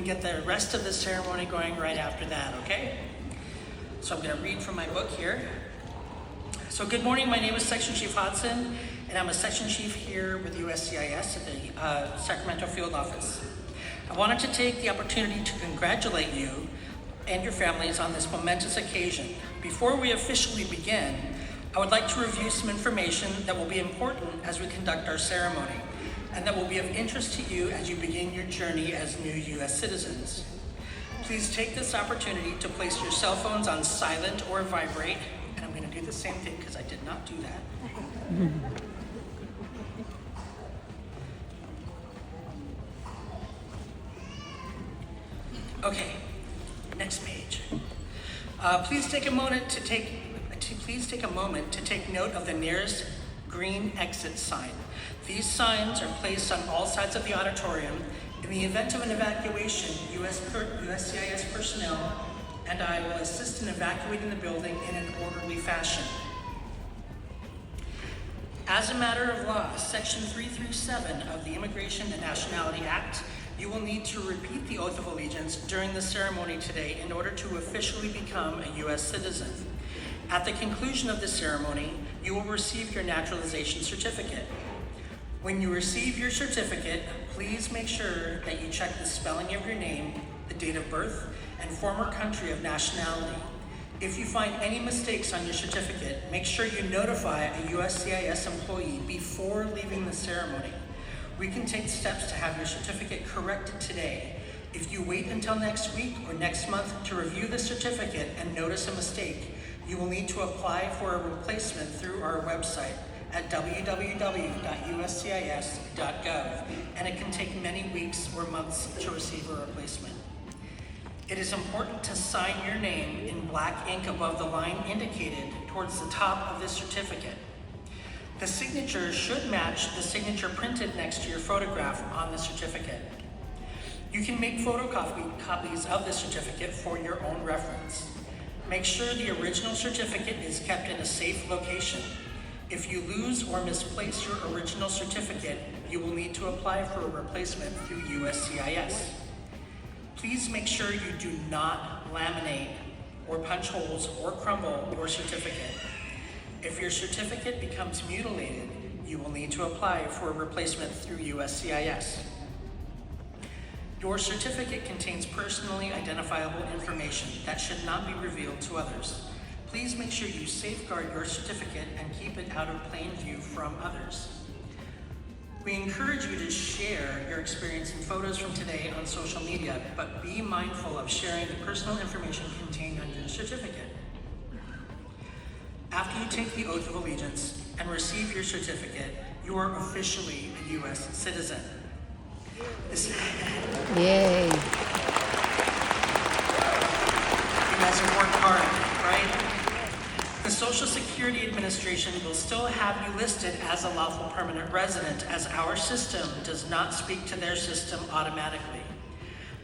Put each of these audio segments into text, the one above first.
can get the rest of the ceremony going right after that, okay? So I'm gonna read from my book here. So good morning, my name is Section Chief Hodson, and I'm a Section Chief here with USCIS at the Sacramento Field Office. I wanted to take the opportunity to congratulate you and your families on this momentous occasion. Before we officially begin, I would like to review some information that will be important as we conduct our ceremony, and that will be of interest to you as you begin your journey as new U.S. citizens. Please take this opportunity to place your cell phones on silent or vibrate, and I'm going to do the same thing because I did not do that. Okay, next page. Please take a moment to take note of the nearest green exit sign. These signs are placed on all sides of the auditorium. In the event of an evacuation, USCIS personnel and I will assist in evacuating the building in an orderly fashion. As a matter of law, Section 337 of the Immigration and Nationality Act, you will need to repeat the oath of allegiance during the ceremony today in order to officially become a U.S. citizen. At the conclusion of the ceremony, you will receive your naturalization certificate. When you receive your certificate, please make sure that you check the spelling of your name, the date of birth, and former country of nationality. If you find any mistakes on your certificate, make sure you notify a USCIS employee before leaving the ceremony. We can take steps to have your certificate corrected today. If you wait until next week or next month to review the certificate and notice a mistake, you will need to apply for a replacement through our website at www.uscis.gov, and it can take many weeks or months to receive a replacement. It is important to sign your name in black ink above the line indicated towards the top of this certificate. The signature should match the signature printed next to your photograph on the certificate. You can make photocopies of the certificate for your own reference. Make sure the original certificate is kept in a safe location. If you lose or misplace your original certificate, you will need to apply for a replacement through USCIS. Please make sure you do not laminate or punch holes or crumble your certificate. If your certificate becomes mutilated, you will need to apply for a replacement through USCIS. Your certificate contains personally identifiable information that should not be revealed to others. Please make sure you safeguard your certificate and keep it out of plain view from others. We encourage you to share your experience and photos from today on social media, but be mindful of sharing the personal information contained on your certificate. After you take the oath of allegiance and receive your certificate, you are officially a U.S. citizen. Yay. You guys have worked hard, right? The Social Security Administration will still have you listed as a lawful permanent resident, as our system does not speak to their system automatically.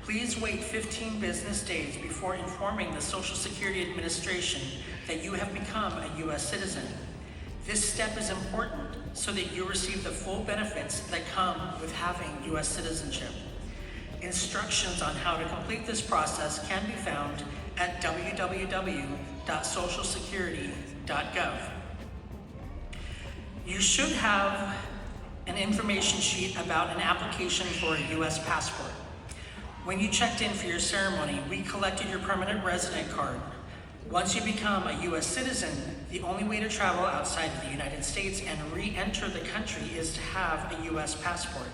Please wait 15 business days before informing the Social Security Administration that you have become a U.S. citizen. This step is important so that you receive the full benefits that come with having U.S. citizenship. Instructions on how to complete this process can be found at www.socialsecurity.gov. You should have an information sheet about an application for a U.S. passport. When you checked in for your ceremony, we collected your permanent resident card. Once you become a U.S. citizen, the only way to travel outside of the United States and re-enter the country is to have a U.S. passport.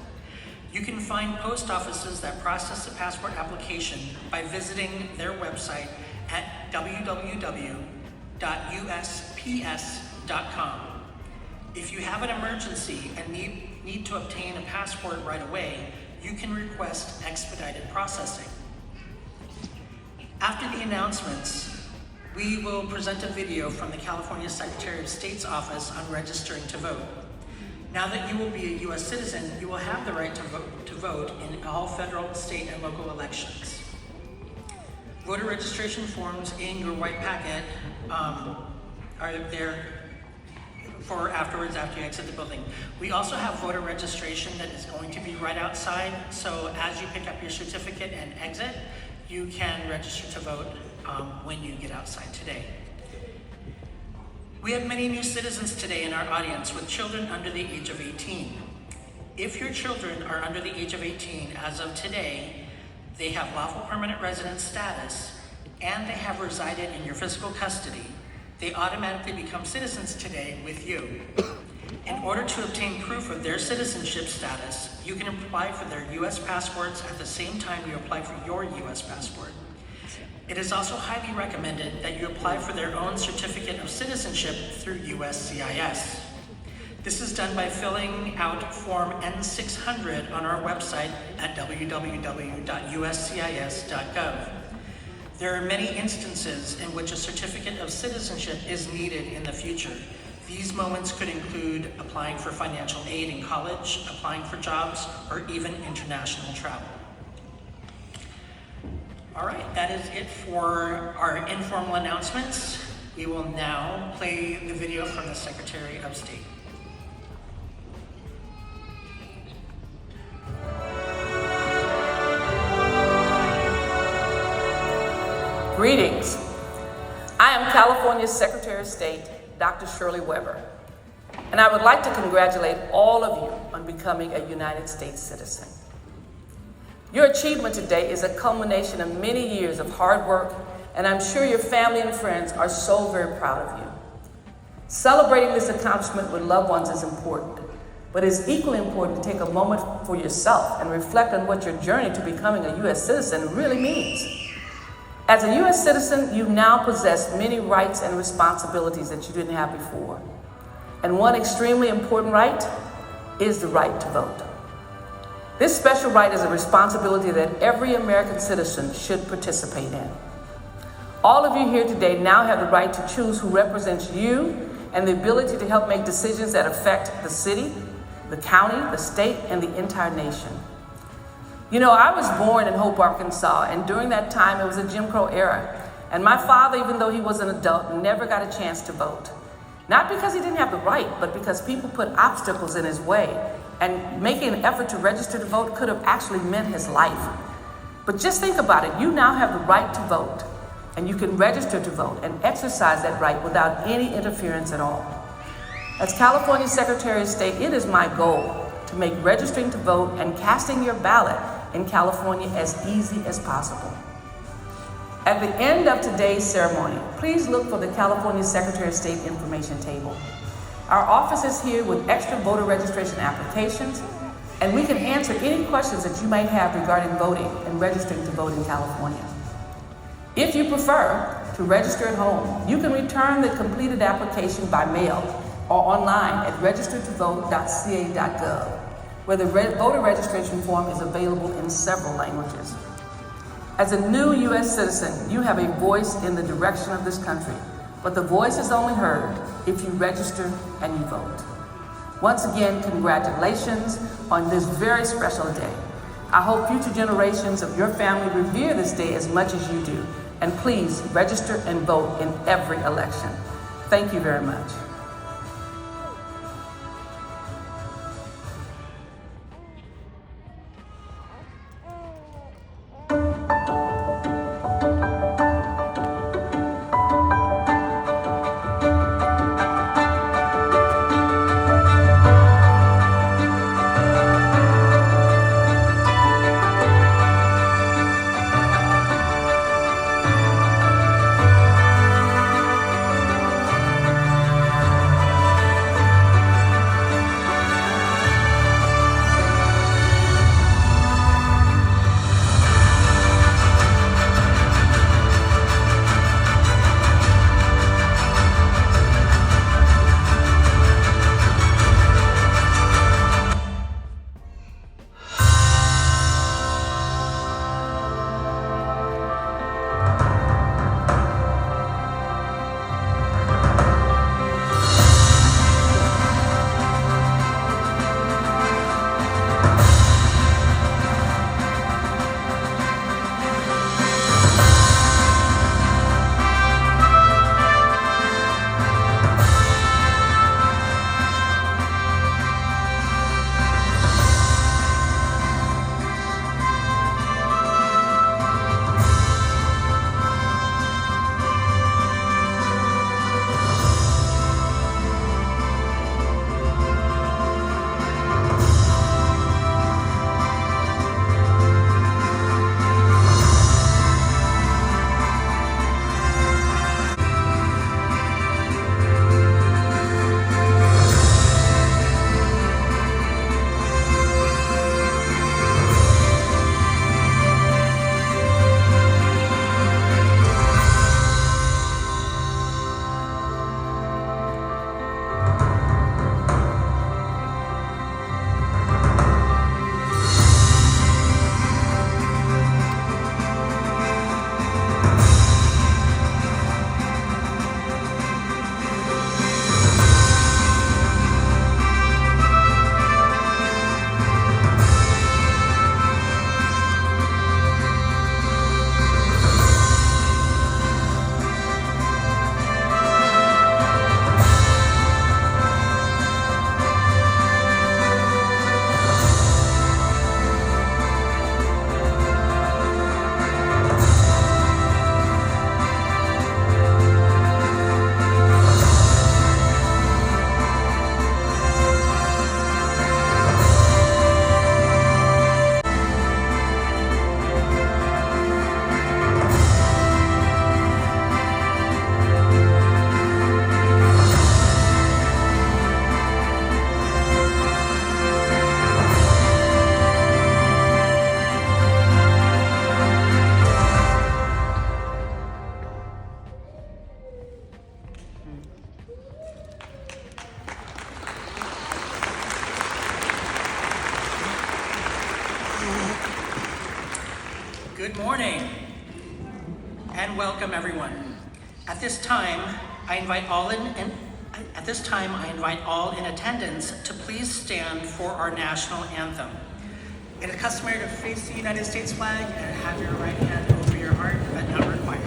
You can find post offices that process the passport application by visiting their website at www.usps.com. If you have an emergency and need to obtain a passport right away, you can request expedited processing. After the announcements, we will present a video from the California Secretary of State's office on registering to vote. Now that you will be a U.S. citizen, you will have the right to vote in all federal, state, and local elections. Voter registration forms in your white packet are there for afterwards after you exit the building. We also have voter registration that is going to be right outside, so as you pick up your certificate and exit, you can register to vote when you get outside today. We have many new citizens today in our audience with children under the age of 18. If your children are under the age of 18 as of today, they have lawful permanent resident status, and they have resided in your physical custody, they automatically become citizens today with you. In order to obtain proof of their citizenship status, you can apply for their U.S. passports at the same time you apply for your U.S. passport. It is also highly recommended that you apply for their own certificate of citizenship through USCIS. This is done by filling out Form N600 on our website at www.uscis.gov. There are many instances in which a certificate of citizenship is needed in the future. These moments could include applying for financial aid in college, applying for jobs, or even international travel. All right, that is it for our informal announcements. We will now play the video from the Secretary of State. Greetings. I am California's Secretary of State, Dr. Shirley Weber, and I would like to congratulate all of you on becoming a United States citizen. Your achievement today is a culmination of many years of hard work, and I'm sure your family and friends are so very proud of you. Celebrating this accomplishment with loved ones is important, but it's equally important to take a moment for yourself and reflect on what your journey to becoming a U.S. citizen really means. As a U.S. citizen, you now possess many rights and responsibilities that you didn't have before. And one extremely important right is the right to vote. This special right is a responsibility that every American citizen should participate in. All of you here today now have the right to choose who represents you and the ability to help make decisions that affect the city, the county, the state, and the entire nation. You know, I was born in Hope, Arkansas, and during that time it was a Jim Crow era. And my father, even though he was an adult, never got a chance to vote. Not because he didn't have the right, but because people put obstacles in his way. And making an effort to register to vote could have actually meant his life. But just think about it. You now have the right to vote, and you can register to vote and exercise that right without any interference at all. As California Secretary of State, it is my goal to make registering to vote and casting your ballot in California as easy as possible. At the end of today's ceremony, please look for the California Secretary of State information table. Our office is here with extra voter registration applications, and we can answer any questions that you might have regarding voting and registering to vote in California. If you prefer to register at home, you can return the completed application by mail or online at registertovote.ca.gov, where the voter registration form is available in several languages. As a new U.S. citizen, you have a voice in the direction of this country, but the voice is only heard if you register and you vote. Once again, congratulations on this very special day. I hope future generations of your family revere this day as much as you do, and please register and vote in every election. Thank you very much. Good morning and welcome everyone. At this time, I invite all in attendance to please stand for our national anthem. It is customary to face the United States flag and have your right hand over your heart, but not required.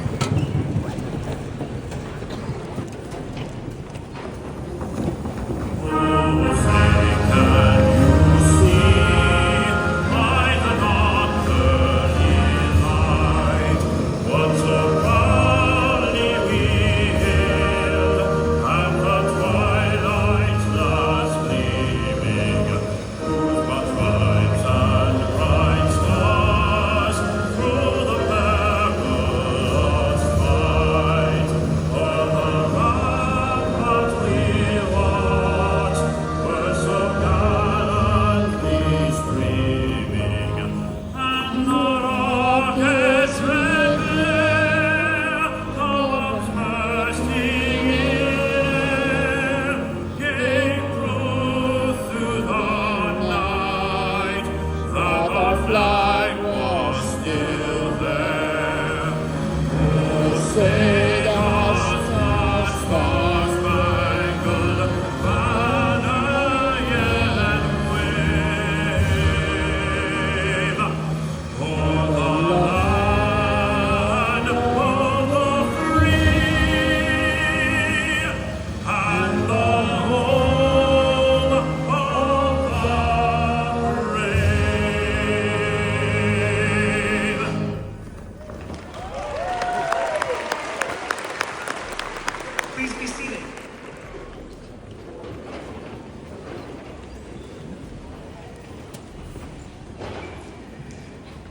Please be seated.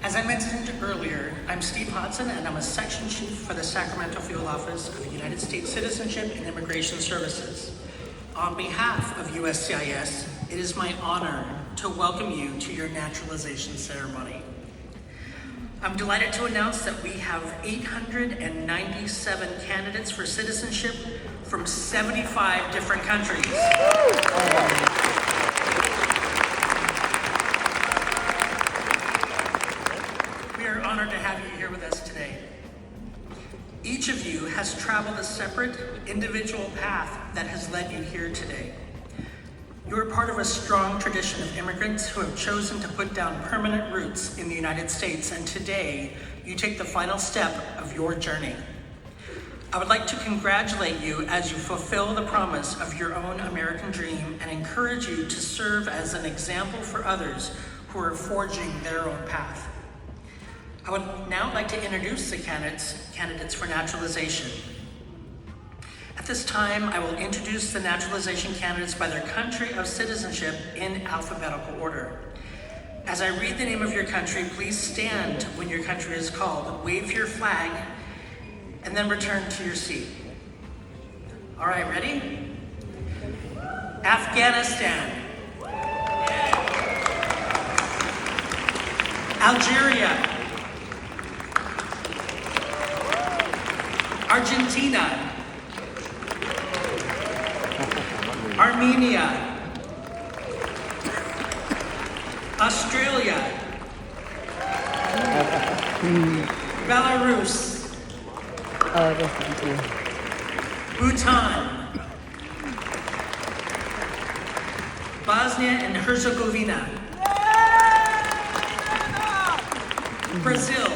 As I mentioned earlier, I'm Steve Hodson and I'm a section chief for the Sacramento Field Office of the United States Citizenship and Immigration Services. On behalf of USCIS, it is my honor to welcome you to your naturalization ceremony. I'm delighted to announce that we have 897 candidates for citizenship from 75 different countries. We are honored to have you here with us today. Each of you has traveled a separate, individual path that has led you here today. You are part of a strong tradition of immigrants who have chosen to put down permanent roots in the United States, and today you take the final step of your journey. I would like to congratulate you as you fulfill the promise of your own American dream and encourage you to serve as an example for others who are forging their own path. I would now like to introduce the candidates for naturalization. At this time, I will introduce the naturalization candidates by their country of citizenship in alphabetical order. As I read the name of your country, please stand when your country is called, wave your flag, and then return to your seat. All right, ready? Afghanistan. Algeria. Argentina. Armenia, Australia, Belarus, Bhutan, Bosnia and Herzegovina, Brazil,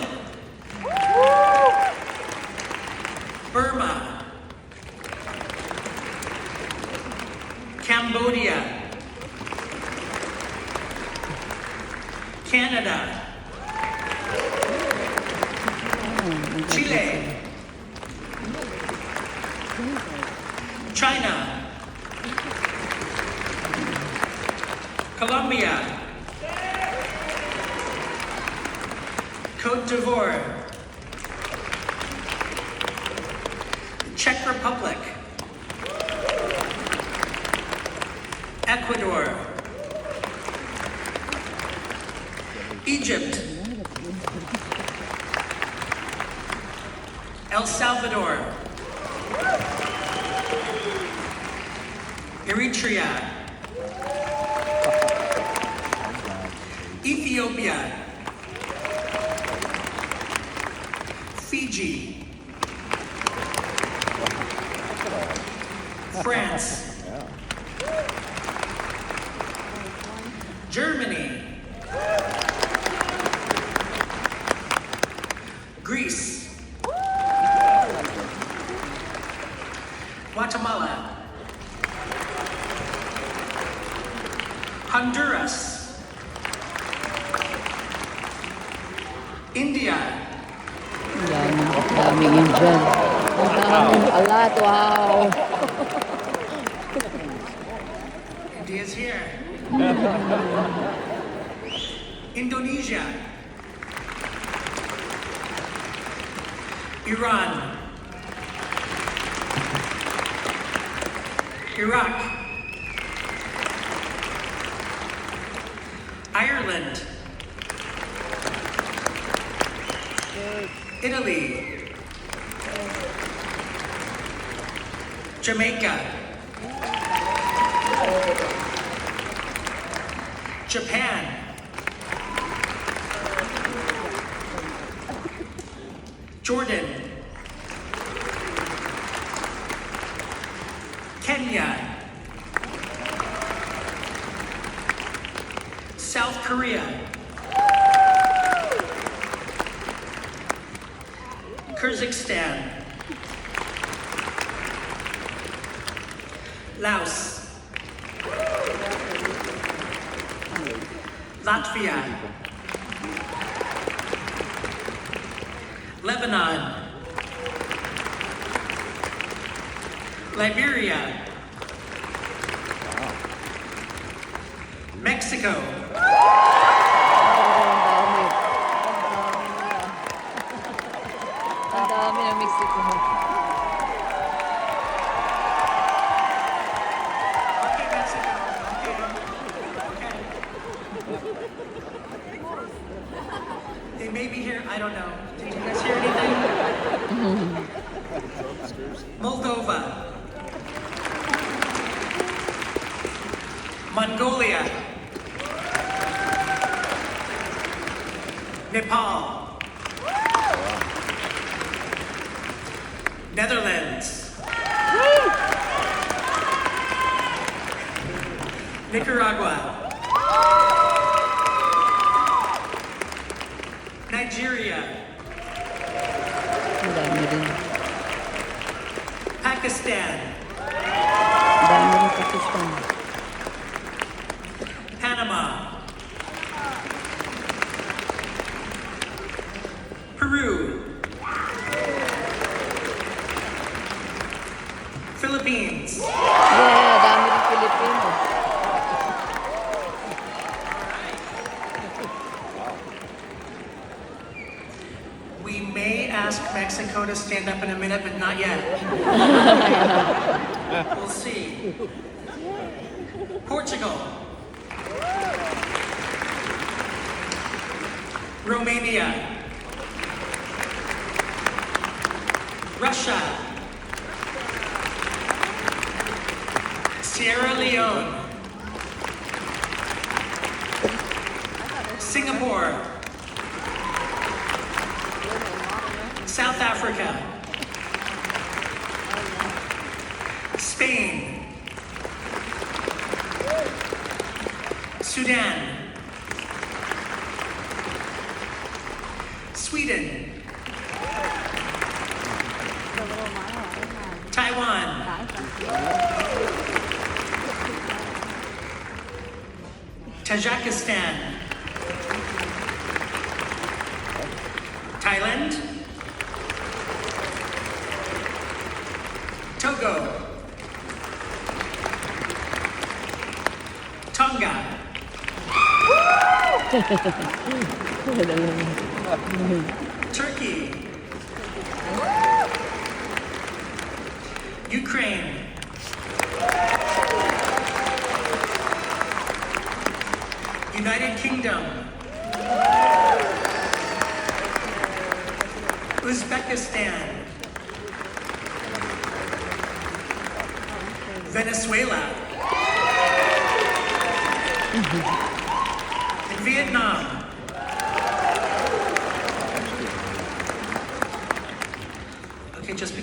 Burma, Cambodia, Canada, Chile, China, Colombia, Côte d'Ivoire, Czech Republic, Ecuador, Egypt, El Salvador, Eritrea, Ethiopia, Fiji, France, Germany, Greece, Guatemala, Honduras, India, Daming Indian. A lot, wow. India's here, Indonesia, Iran, Iraq, Ireland, Italy, Jamaica, Japan, Jordan, Kenya, South Korea, Kyrgyzstan, Laos, Latvia, Lebanon, Liberia, Mexico, Ang dami ng Mexico. Okay, Mexico. Okay. They may be here. I don't know. Did you guys hear anything? Moldova, Mongolia, Nepal, Netherlands, Nicaragua, Nigeria, Ang dami rin. Pakistan, Ang dami rin Pakistan. Panama, Peru, Philippines, Yeah, dami rin Pilipino. We may ask Mexico to stand up in a minute, but not yet. We'll see. Portugal, Romania, Russia, Sierra Leone, Singapore, South Africa, Spain, Sudan, Sweden, Taiwan, Tajikistan, Thailand, Togo, Tonga, Turkey, Ukraine, United Kingdom, Uzbekistan, Venezuela, and Vietnam.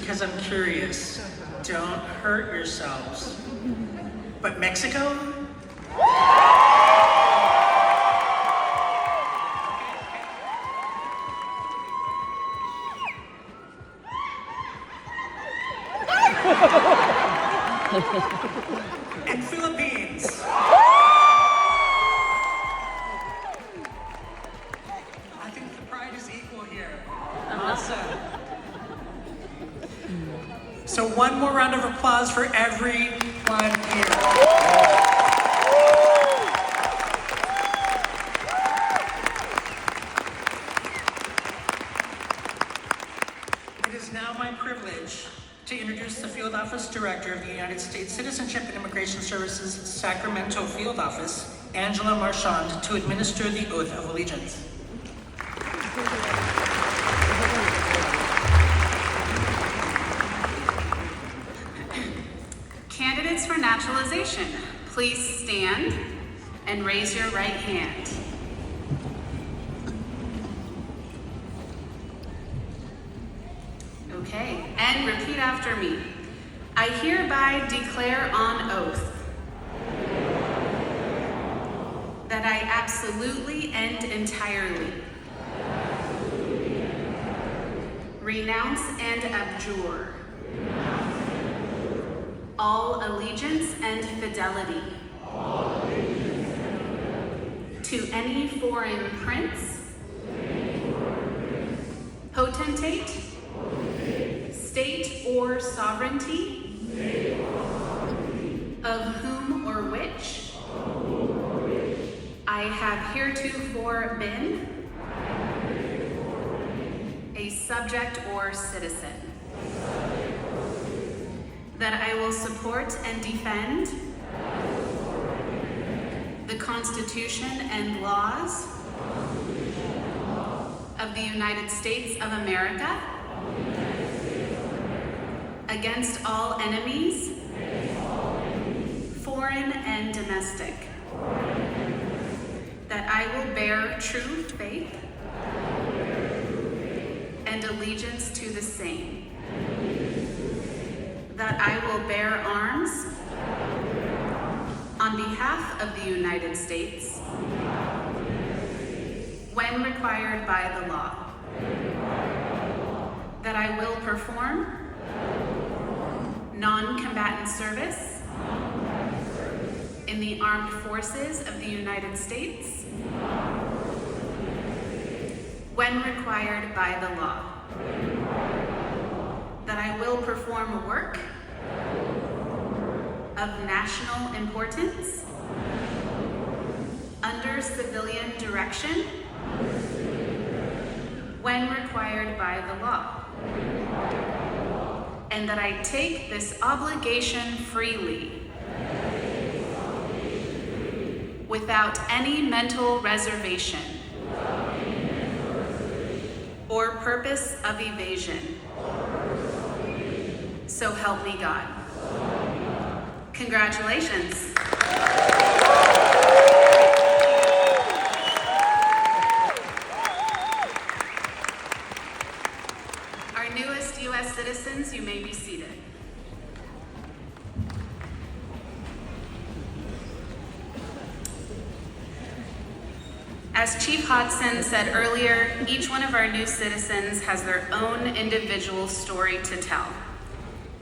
because I'm curious. Don't hurt yourselves. But Mexico? And Philippines. I think the pride is equal here. Awesome. So one more round of applause for everyone here. It is now my privilege to introduce the Field Office Director of the United States Citizenship and Immigration Services Sacramento Field Office, Angela Marchand, to administer the Oath of Allegiance. Candidates for naturalization, please stand and raise your right hand. Okay, and repeat after me. I hereby declare on oath that I absolutely and entirely renounce and abjure all allegiance and fidelity to any foreign prince, potentate, state or sovereignty, of whom or which I have heretofore been a subject or citizen, that I will support and defend the Constitution and laws of the United States of America against all enemies, foreign and domestic, that I will bear true faith and allegiance to the same, that I will bear arms on behalf of the United States when required by the law, that I will perform non-combatant service in the armed forces of the United States when required by the law, that I will perform work of national importance under civilian direction when required by the law, and that I take this obligation freely without any mental reservation or purpose of evasion. So help me God. Congratulations. Our newest U.S. citizens, you may be seated. As Chief Hodson said earlier, each one of our new citizens has their own individual story to tell.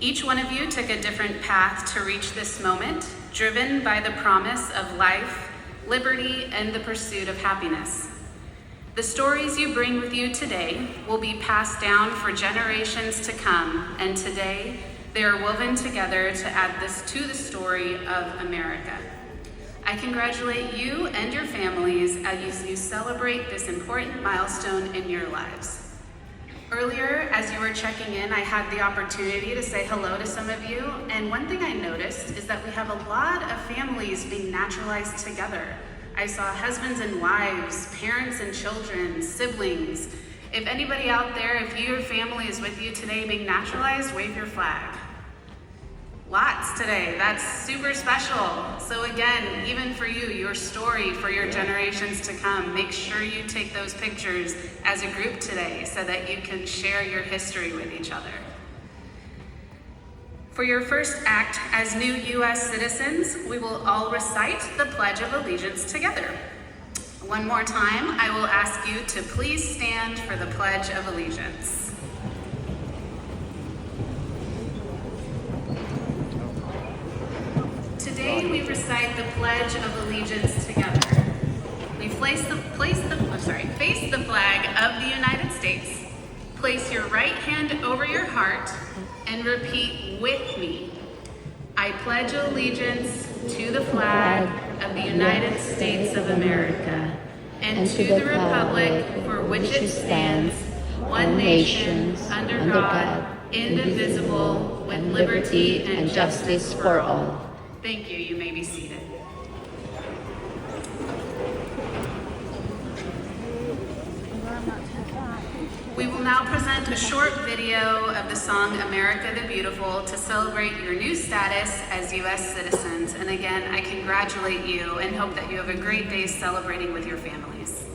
Each one of you took a different path to reach this moment, driven by the promise of life, liberty, and the pursuit of happiness. The stories you bring with you today will be passed down for generations to come, and today they are woven together to add this to the story of America. I congratulate you and your families as you celebrate this important milestone in your lives. Earlier, as you were checking in, I had the opportunity to say hello to some of you, and one thing I noticed is that we have a lot of families being naturalized together. I saw husbands and wives, parents and children, siblings. If anybody out there, if your family is with you today being naturalized, wave your flag. Lots today. That's super special. So again, even for you, your story for your generations to come, make sure you take those pictures as a group today so that you can share your history with each other. For your first act as new U.S. citizens, we will all recite the Pledge of Allegiance together. One more time, I will ask you to please stand for the Pledge of Allegiance. Today we recite the Pledge of Allegiance together. We face the flag of the United States. Place your right hand over your heart and repeat with me. I pledge allegiance to the flag of the United States of America and to the republic for which it stands, one nation, under God, indivisible, with liberty and justice for all. Thank you. You may be seated. We will now present a short video of the song America the Beautiful to celebrate your new status as U.S. citizens. And again, I congratulate you and hope that you have a great day celebrating with your families.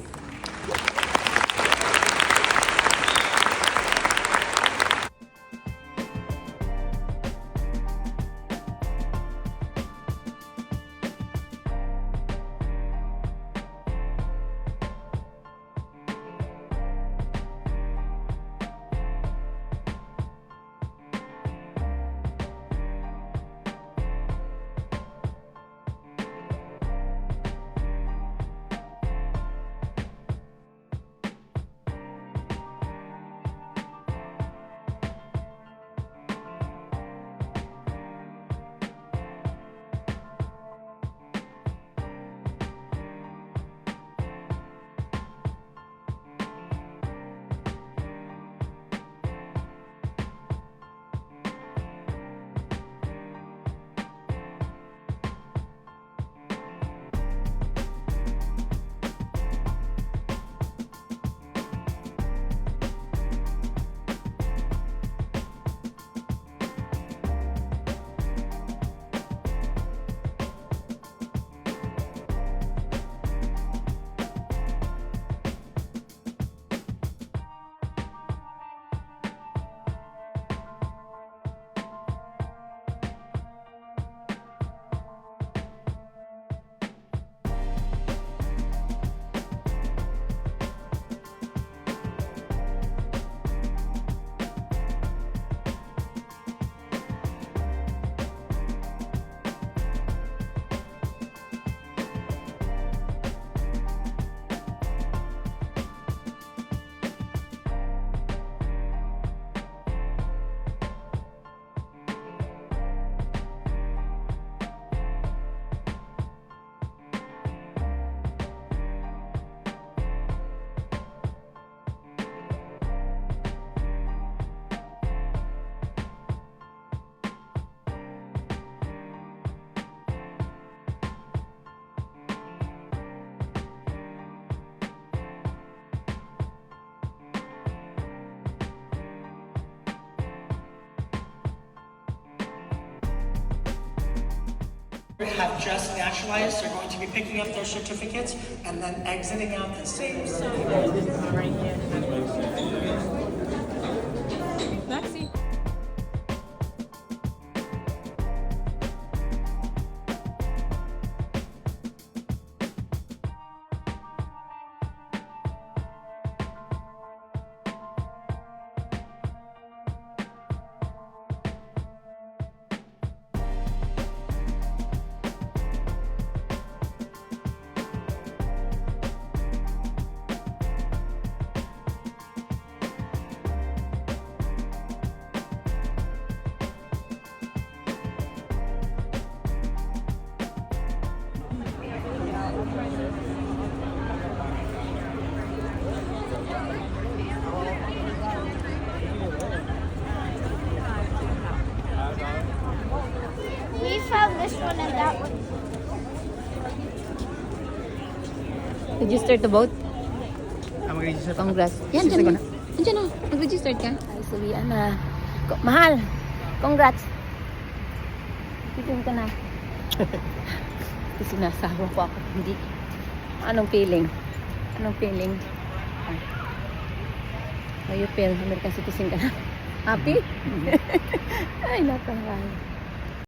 Have just naturalized, they're going to be picking up their certificates and then exiting out the same. Found this one and that one. Did you start the boat? Congrats. Yan, dyan na. Dyan na. Nag-register ka? Ay, sabihan na. Mahal. Congrats. Titin ka na. Kasi sinasawa ko ako. Hindi. Anong feeling? Anong feeling? How you feel? American citizen ka na? Happy? Ay, nakakahay.